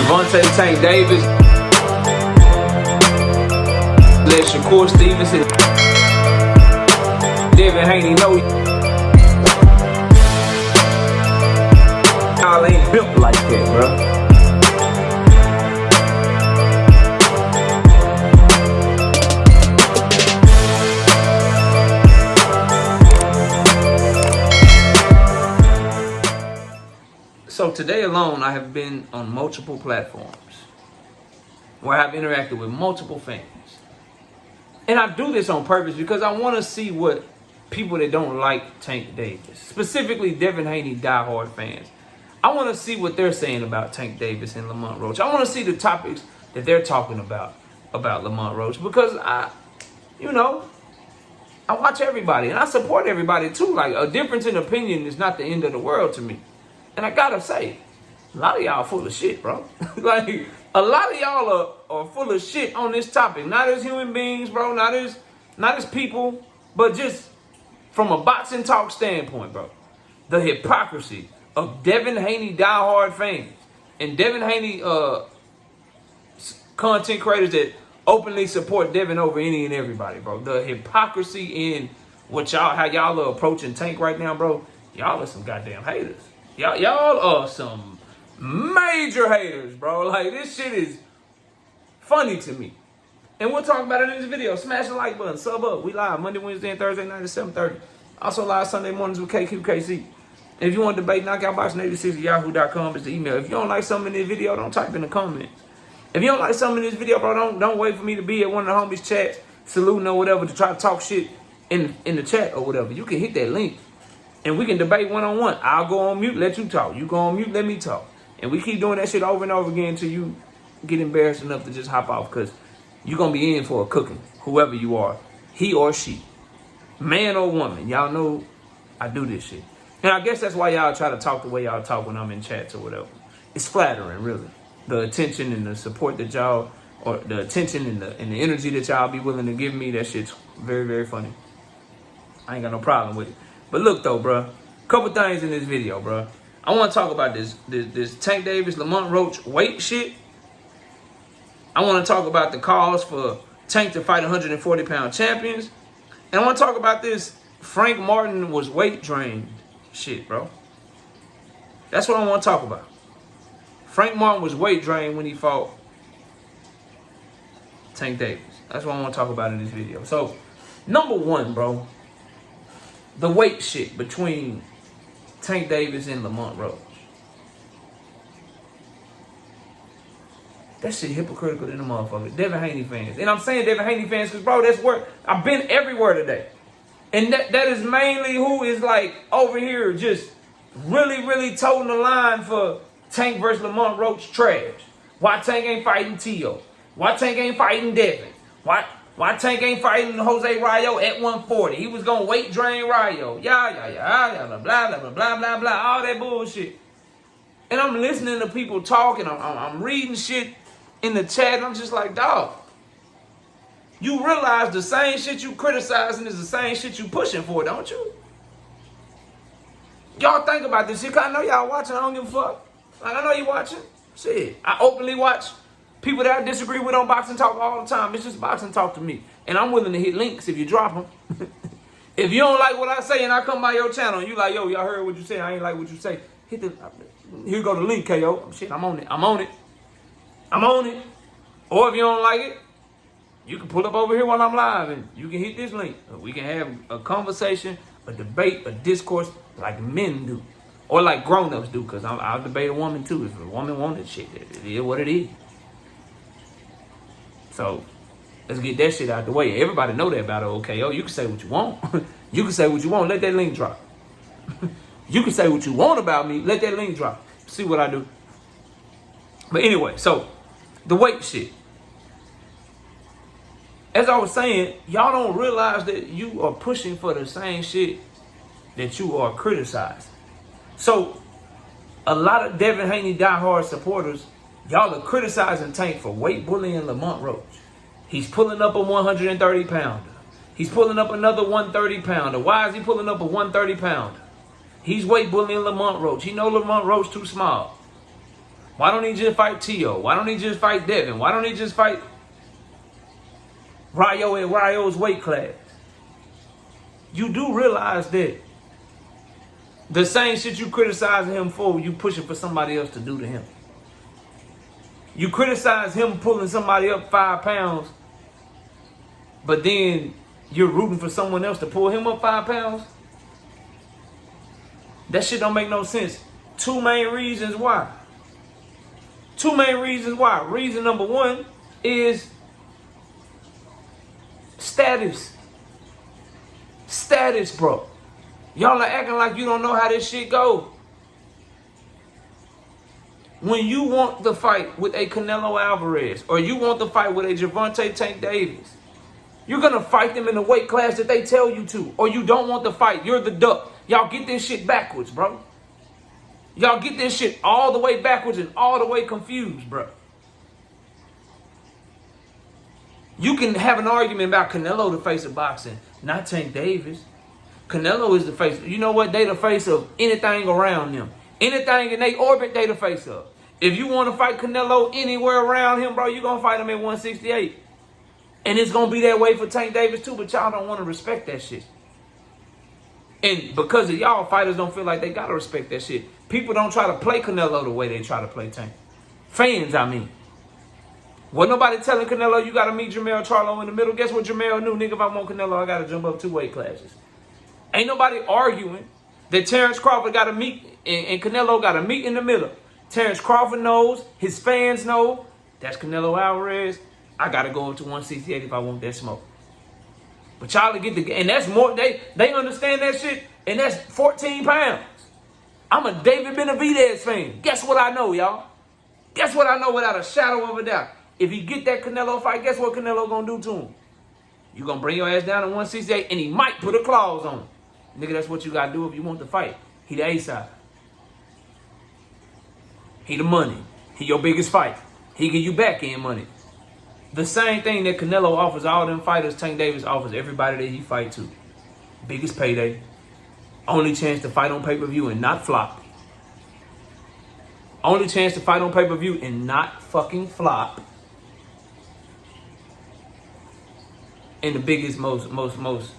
Gervonta, Tank Davis, let Shakur Stevenson, Devin, Haney, know y'all ain't built like that, bro. So today alone, I have been on multiple platforms where I've interacted with multiple fans. And I do this on purpose because I want to see what people that don't like Tank Davis, specifically Devin Haney diehard fans, I want to see what they're saying about Tank Davis and Lamont Roach. I want to see the topics that they're talking about Lamont Roach, because I watch everybody and I support everybody too. Like, a difference in opinion is not the end of the world to me. And I gotta say, a lot of y'all full of shit, bro. Like, a lot of y'all are full of shit on this topic. Not as human beings, bro. Not as people, but just from a boxing talk standpoint, bro. The hypocrisy of Devin Haney diehard fans and Devin Haney content creators that openly support Devin over any and everybody, bro. The hypocrisy in how y'all are approaching Tank right now, bro. Y'all are some goddamn haters. Y'all are some major haters, bro. Like, this shit is funny to me. And we'll talk about it in this video. Smash the like button, sub up. We live Monday, Wednesday, and Thursday night at 7:30. Also live Sunday mornings with KQKC. If you want to debate, knockoutboxing86@yahoo.com is the email. If you don't like something in this video, don't type in the comments. If you don't like something in this video, bro, don't wait for me to be at one of the homies' chats, saluting or whatever, to try to talk shit in the chat or whatever. You can hit that link. And we can debate one-on-one. I'll go on mute, let you talk. You go on mute, let me talk. And we keep doing that shit over and over again until you get embarrassed enough to just hop off, because you're going to be in for a cooking, whoever you are, he or she, man or woman. Y'all know I do this shit. And I guess that's why y'all try to talk the way y'all talk when I'm in chats or whatever. It's flattering, really. The attention and the support that y'all, or the attention and the energy that y'all be willing to give me, that shit's very, very funny. I ain't got no problem with it. But look though, bro, couple things in this video, bro. I want to talk about this Tank Davis, Lamont Roach weight shit. I want to talk about the calls for Tank to fight 140-pound champions. And I want to talk about this Frank Martin was weight drained shit, bro. That's what I want to talk about. Frank Martin was weight drained when he fought Tank Davis. That's what I want to talk about in this video. So, number one, bro. The weight shit between Tank Davis and Lamont Roach. That shit hypocritical in the motherfucker. Devin Haney fans. And I'm saying Devin Haney fans because, bro, that's where I've been everywhere today. And that is mainly who is, like, over here just really, really toting the line for Tank versus Lamont Roach trash. Why Tank ain't fighting T.O.? Why Tank ain't fighting Devin? Why Tank ain't fighting Jose Rayo at 140? He was going to weight drain Rayo. Blah, blah, blah, blah, blah, all that bullshit. And I'm listening to people talking. I'm reading shit in the chat. And I'm just like, dog, you realize the same shit you criticizing is the same shit you pushing for, don't you? Y'all think about this shit, because I know y'all watching. I don't give a fuck. Like, I know you watching. Shit, I openly watch people that I disagree with on Boxing Talk all the time. It's just Boxing Talk to me. And I'm willing to hit links if you drop them. If you don't like what I say and I come by your channel and you like, yo, y'all heard what you say, I ain't like what you say, hit the, here go the link, KO. Shit, I'm on it. Or if you don't like it, you can pull up over here while I'm live and you can hit this link. We can have a conversation, a debate, a discourse like men do. Or like grown-ups do, because I'll debate a woman too. If a woman wanted shit, it is what it is. So, let's get that shit out the way. Everybody know that about OKO. You can say what you want. You can say what you want. Let that link drop. You can say what you want about me. Let that link drop. See what I do. But anyway, so, the weight shit. As I was saying, y'all don't realize that you are pushing for the same shit that you are criticizing. So, a lot of Devin Haney diehard supporters, y'all are criticizing Tank for weight bullying Lamont Roach. He's pulling up a 130-pounder. He's pulling up another 130-pounder. Why is he pulling up a 130-pounder? He's weight bullying Lamont Roach. He know Lamont Roach too small. Why don't he just fight Tio? Why don't he just fight Devin? Why don't he just fight Rayo at Rayo's weight class? You do realize that the same shit you criticizing him for, you pushing for somebody else to do to him. You criticize him pulling somebody up 5 pounds, but then you're rooting for someone else to pull him up 5 pounds? That shit don't make no sense. 2 main reasons why. 2 main reasons why. Reason number 1 is status. Status, bro. Y'all are acting like you don't know how this shit go. When you want the fight with a Canelo Alvarez, or you want the fight with a Gervonta Tank Davis, you're going to fight them in the weight class that they tell you to. Or you don't want the fight. You're the duck. Y'all get this shit backwards, bro. Y'all get this shit all the way backwards and all the way confused, bro. You can have an argument about Canelo the face of boxing, not Tank Davis. Canelo is the face. You know what? They the face of anything around them. Anything in their orbit, they the face of. If you want to fight Canelo anywhere around him, bro, you're going to fight him at 168. And it's going to be that way for Tank Davis too, but y'all don't want to respect that shit. And because of y'all, fighters don't feel like they got to respect that shit. People don't try to play Canelo the way they try to play Tank. Fans, I mean. Wasn't nobody telling Canelo you got to meet Jermell Charlo in the middle. Guess what Jermell knew? Nigga, if I want Canelo, I got to jump up 2 weight classes. Ain't nobody arguing that Terrence Crawford got to meet and Canelo got to meet in the middle. Terrence Crawford knows. His fans know. That's Canelo Alvarez. I got to go up to 168 if I want that smoke. But y'all to get the... And that's more... They understand that shit. And that's 14 pounds. I'm a David Benavidez fan. Guess what I know, y'all? Guess what I know without a shadow of a doubt? If he get that Canelo fight, guess what Canelo gonna do to him? You gonna bring your ass down to 168 and he might put a clause on him. Nigga, that's what you gotta do if you want the fight. He the A-side. He the money. He your biggest fight. He give you back end money. The same thing that Canelo offers all them fighters, Tank Davis offers everybody that he fight to. Biggest payday. Only chance to fight on pay-per-view and not flop. Only chance to fight on pay-per-view and not fucking flop. And the biggest, most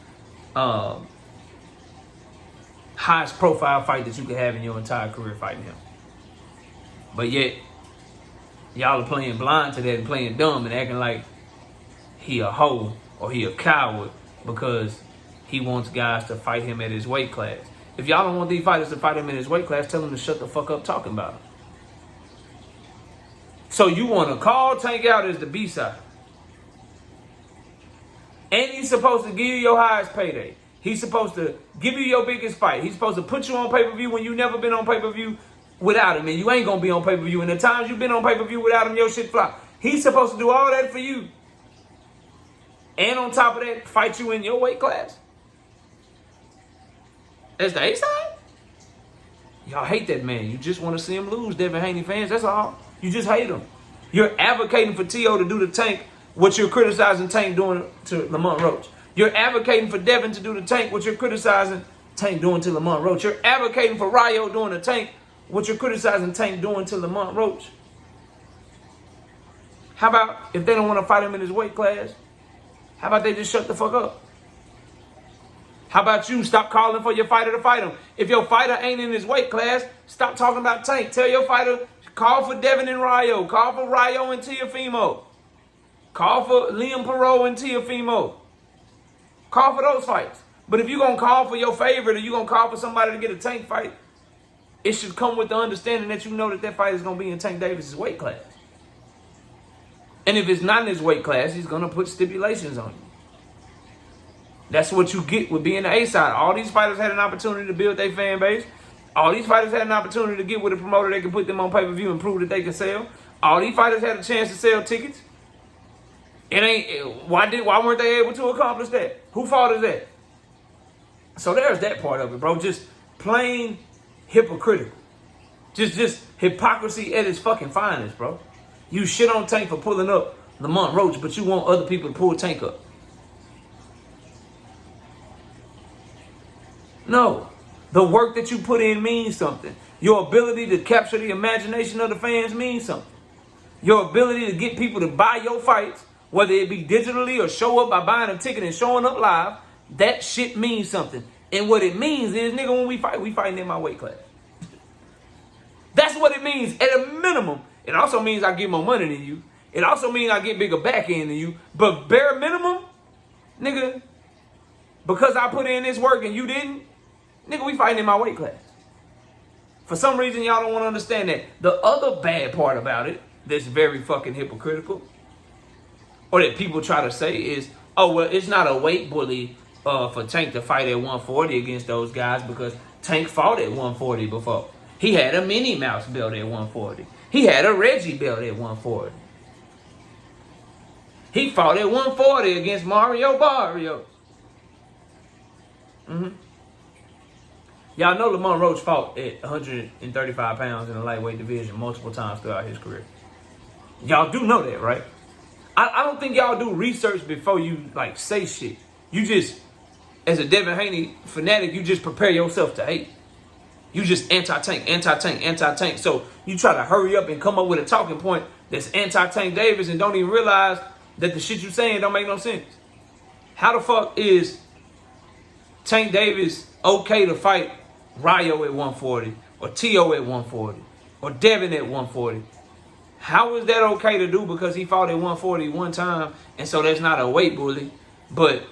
highest profile fight that you could have in your entire career fighting him. But yet, y'all are playing blind to that and playing dumb and acting like he a hoe or he a coward because he wants guys to fight him at his weight class. If y'all don't want these fighters to fight him in his weight class, tell him to shut the fuck up talking about him. So you want to call Tank out as the B-side. And he's supposed to give you your highest payday. He's supposed to give you your biggest fight. He's supposed to put you on pay-per-view when you never been on pay-per-view without him. And you ain't going to be on pay-per-view. And the times you've been on pay-per-view without him, your shit flop. He's supposed to do all that for you. And on top of that, fight you in your weight class. That's the A-side? Y'all hate that man. You just want to see him lose, Devin Haney fans. That's all. You just hate him. You're advocating for T.O. to do the Tank what you're criticizing Tank doing to Lamont Roach. You're advocating for Devin to do the Tank what you're criticizing Tank doing to Lamont Roach. You're advocating for Rayo doing the Tank what you're criticizing Tank doing to Lamont Roach. How about if they don't want to fight him in his weight class, how about they just shut the fuck up? How about you stop calling for your fighter to fight him? If your fighter ain't in his weight class, stop talking about Tank. Tell your fighter, call for Devin and Rayo. Call for Rayo and Teofimo. Call for Liam Perot and Teofimo. Call for those fights. But if you're going to call for your favorite or you're going to call for somebody to get a Tank fight, it should come with the understanding that you know that fight is going to be in Tank Davis' weight class. And if it's not in his weight class, he's going to put stipulations on you. That's what you get with being the A-side. All these fighters had an opportunity to build their fan base. All these fighters had an opportunity to get with a promoter that can put them on pay-per-view and prove that they can sell. All these fighters had a chance to sell tickets. Why weren't they able to accomplish that? Who fault is that? So there's that part of it, bro. Just plain hypocritical. Just hypocrisy at its fucking finest, bro. You shit on Tank for pulling up Lamont Roach, but you want other people to pull Tank up. No. The work that you put in means something. Your ability to capture the imagination of the fans means something. Your ability to get people to buy your fights, whether it be digitally or show up by buying a ticket and showing up live, that shit means something. And what it means is, nigga, when we fighting in my weight class. That's what it means at a minimum. It also means I get more money than you. It also means I get bigger back end than you. But bare minimum, nigga, because I put in this work and you didn't, nigga, we fighting in my weight class. For some reason, y'all don't want to understand that. The other bad part about it that's very fucking hypocritical, or that people try to say is, oh, well, it's not a weight bully for Tank to fight at 140 against those guys because Tank fought at 140 before. He had a Minnie Mouse belt at 140. He had a Reggie belt at 140. He fought at 140 against Mario Barrios. Y'all know Lamont Roach fought at 135 pounds in the lightweight division multiple times throughout his career. Y'all do know that, right? I don't think y'all do research before you, like, say shit. You just, as a Devin Haney fanatic, you just prepare yourself to hate. You just anti-tank. So you try to hurry up and come up with a talking point that's anti-Tank Davis and don't even realize that the shit you saying don't make no sense. How the fuck is Tank Davis okay to fight Rayo at 140 or T.O. at 140 or Devin at 140? How is that okay to do because he fought at 140 one time and so that's not a weight bully, but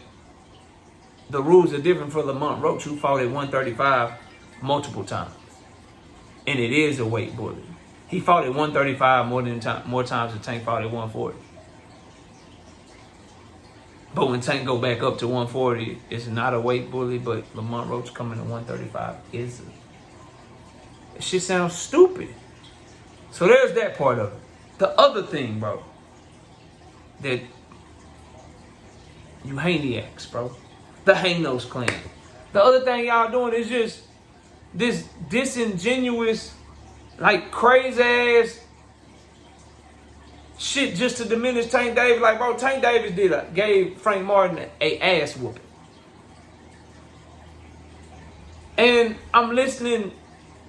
the rules are different for Lamont Roach who fought at 135 multiple times. And it is a weight bully. He fought at 135 more times than Tank fought at 140. But when Tank go back up to 140, it's not a weight bully, but Lamont Roach coming to 135 is. That shit sounds stupid. So there's that part of it. The other thing, bro, that you Haneyacks, bro. The Hanos clan. The other thing y'all doing is just this disingenuous, like crazy ass shit just to diminish Tank Davis. Like, bro, Tank Davis gave Frank Martin a ass whooping. And I'm listening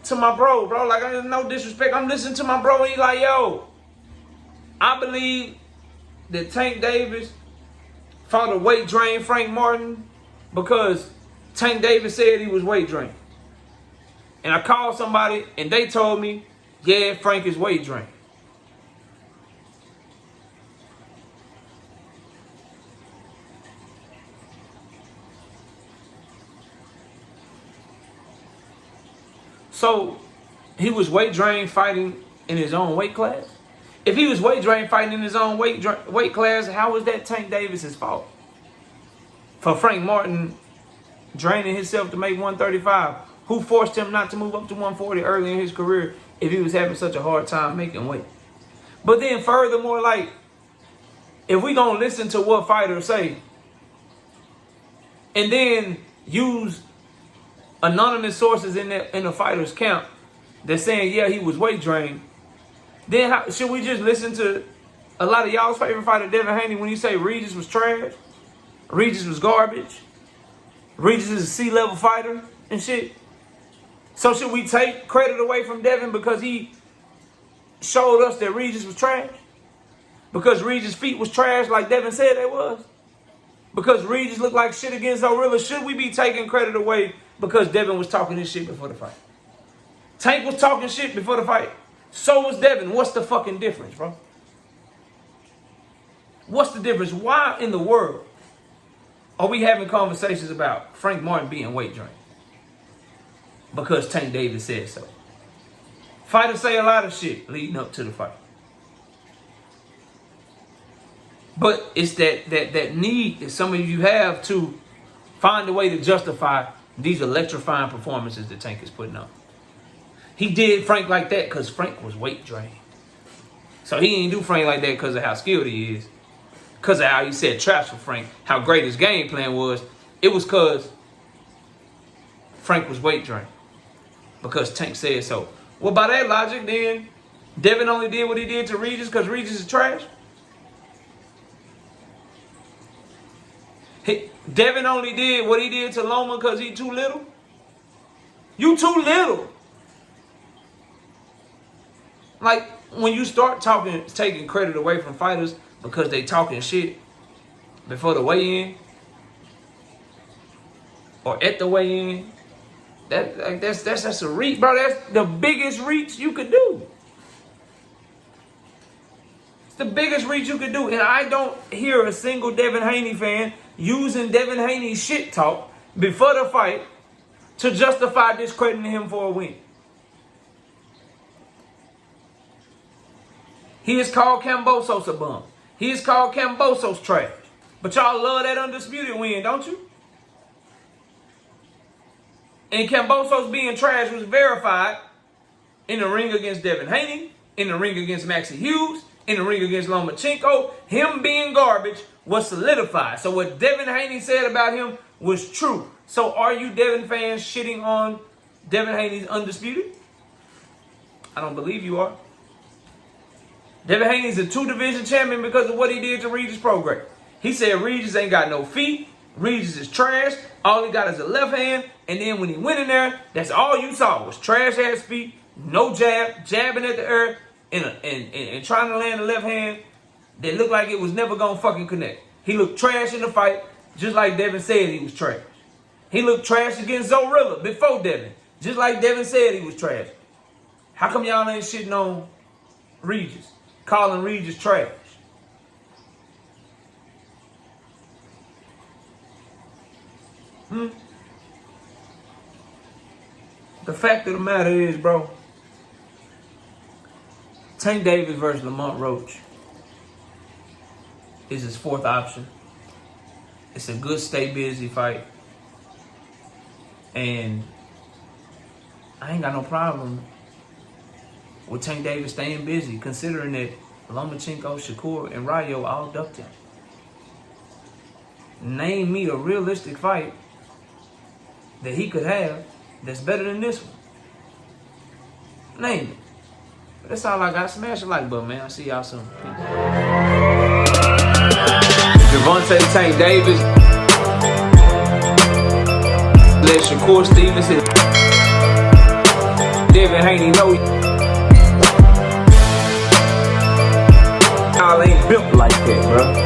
to my bro, like, no disrespect. I'm listening to my bro and he like, yo, I believe that Tank Davis fought a weight drain Frank Martin because Tank Davis said he was weight drained. And I called somebody and they told me, yeah, Frank is weight drained. So he was weight drained fighting in his own weight class? If he was weight drained fighting in his own weight class, how was that Tank Davis's fault? For Frank Martin draining himself to make 135, who forced him not to move up to 140 early in his career if he was having such a hard time making weight? But then furthermore, like, if we gonna listen to what fighters say and then use anonymous sources in the fighter's camp that's saying, yeah, he was weight drained, then should we just listen to a lot of y'all's favorite fighter, Devin Haney, when you say Regis was trash, Regis was garbage, Regis is a C-level fighter and shit? So should we take credit away from Devin because he showed us that Regis was trash? Because Regis' feet was trash like Devin said they was? Because Regis looked like shit against Orilla? Should we be taking credit away because Devin was talking this shit before the fight? Tank was talking shit before the fight. So was Devin. What's the fucking difference, bro? What's the difference? Why in the world are we having conversations about Frank Martin being weight drained? Because Tank Davis said so. Fighters say a lot of shit leading up to the fight. But it's that need that some of you have to find a way to justify these electrifying performances that Tank is putting on. He did Frank like that because Frank was weight drained. So he didn't do Frank like that because of how skilled he is. Because of how he set traps for Frank. How great his game plan was. It was because Frank was weight drained. Because Tank said so. Well, by that logic, then, Devin only did what he did to Regis because Regis is trash? Devin only did what he did to Loma because he too little? You too little. Like, when you start taking credit away from fighters because they talking shit before the weigh-in or at the weigh-in, that's a reach, bro. That's the biggest reach you could do. It's the biggest reach you could do. And I don't hear a single Devin Haney fan using Devin Haney's shit talk before the fight to justify discrediting him for a win. He is called Kambosos a bum. He is called Kambosos trash. But y'all love that undisputed win, don't you? And Kambosos being trash was verified in the ring against Devin Haney, in the ring against Maxie Hughes, in the ring against Lomachenko. Him being garbage was solidified. So what Devin Haney said about him was true. So are you Devin fans shitting on Devin Haney's undisputed? I don't believe you are. Devin Haney's a 2-division champion because of what he did to Regis Prograis. He said Regis ain't got no feet. Regis is trash. All he got is a left hand. And then when he went in there, that's all you saw was trash ass feet, no jab, jabbing at the earth, and trying to land the left hand that looked like it was never gonna fucking connect. He looked trash in the fight, just like Devin said he was trash. He looked trash against Zorilla before Devin, just like Devin said he was trash. How come y'all ain't shitting on Regis, calling Regis trash? The fact of the matter is, bro, Tank Davis versus Lamont Roach is his 4th option. It's a good stay busy fight. And I ain't got no problem with Tank Davis staying busy, considering that Lomachenko, Shakur, and Rayo all ducked him. Name me a realistic fight that he could have that's better than this one. Name it. But that's all I got. Smash the like button, man. I'll see y'all soon. Gervonta Tank Davis. Let Shakur Stevens hit. Devin Haney know y'all ain't built like that, bro.